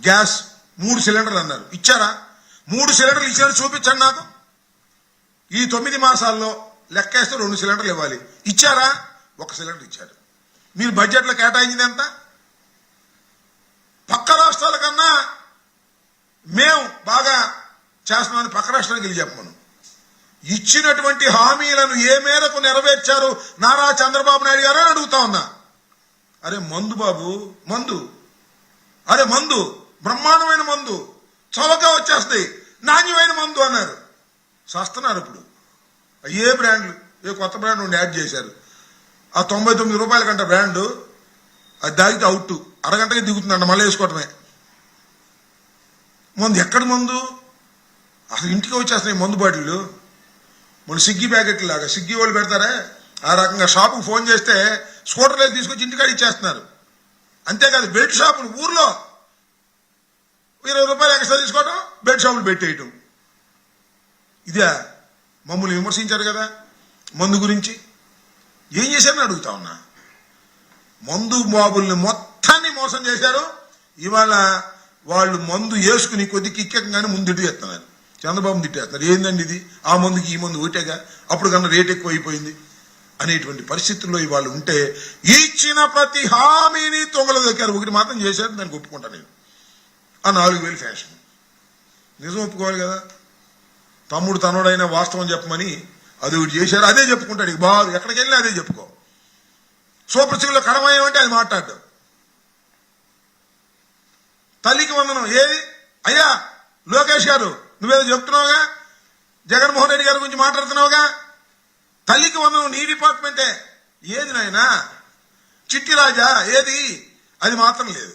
Gas 3 సిలిండర్లు అన్నారు, ఇచ్చారా? 3 సిలిండర్లు ఇచ్చినట్టు చూపించండి నాకు. ఈ 9 మాసాల్లో లెక్కేస్తే 2 సిలిండర్లు ఇవ్వాలి, ఇచ్చారా? 1 సిలిండర్ ఇచ్చారు. మీరు బడ్జెట్లో కేటాయించింది ఎంత? పక్క రాష్ట్రాల కన్నా మేము బాగా చేస్తున్నామని పక్క రాష్ట్రానికి వెళ్ళి చెప్పమను. ఇచ్చినటువంటి హామీలను ఏ మేరకు నెరవేర్చారు నారా చంద్రబాబు నాయుడు గారు అని అడుగుతా ఉన్నా. అరే మందు బాబు, మందు, అరే మందు బ్రహ్మాండమైన మందు, చౌకగా వచ్చేస్తాయి, నాణ్యమైన మందు అన్నారు. చేస్తున్నారు ఇప్పుడు. ఏ బ్రాండ్లు, ఏ కొత్త బ్రాండ్ ఉండి యాడ్ చేశారు. ఆ 99 రూపాయల కంట బ్రాండు, అది దాగితే అవుట్, అరగంటకి దిగుతుందంట, మళ్ళీ వేసుకోవటమే. మందు ఎక్కడ మందు? అసలు ఇంటికి వచ్చేస్తున్నాయి మందు బాటిళ్ళు. మన స్విగ్గీ ప్యాకెట్లు లాగా స్విగ్గీ వాళ్ళు పెడతారే ఆ రకంగా షాపుకు ఫోన్ చేస్తే స్కూటర్లో తీసుకొచ్చి ఇంటికాడ ఇచ్చేస్తున్నారు. అంతేకాదు బెల్ట్ షాపులు ఊర్లో 20 రూపాయలు ఎక్స్ట్రా తీసుకోవడం, బెల్ట్ షాపులు పెట్టేయటం. ఇదే మమ్మల్ని విమర్శించారు కదా మందు గురించి. ఏం చేశారని అడుగుతా ఉన్నా. మందు బాబుల్ని మొత్తాన్ని మోసం చేశారు. ఇవాళ వాళ్ళు మందు వేసుకుని కొద్ది కిక్కంగానే ముందు తిట్టేస్తున్నారు, చంద్రబాబు తిట్టేస్తున్నారు. ఏందండి ఇది, ఆ మందుకి ఈ మందు ఒకటేగా, అప్పుడు కన్నా రేట్ ఎక్కువ అయిపోయింది అనేటువంటి పరిస్థితుల్లో ఇవాళ ఉంటే ఇచ్చిన ప్రతి హామీని తొంగలు దొక్కారు. ఒకటి మాత్రం చేశారు, దానికి ఒప్పుకుంటా నేను. ఆ 4000 ఫ్యాషన్ నిజం ఒప్పుకోవాలి కదా. తమ్ముడు తనుడైన వాస్తవం చెప్పమని అది ఒకటి చేశారు, అదే చెప్పుకుంటాడు. బాగా ఎక్కడికి వెళ్ళినా అదే చెప్పుకో. సూపర్ సివిల్లో కడమయ్యామంటే అది మాట్లాడ్డాం. తల్లికి వందనం ఏది అయ్యా లోకేష్ గారు, నువ్వేదో చెప్తున్నావుగా, జగన్మోహన్ రెడ్డి గారి గురించి మాట్లాడుతున్నావుగా. తల్లికి వందనం నీ డిపార్ట్మెంటే. ఏది నాయనా చిట్టి రాజా, ఏది? అది మాత్రం లేదు.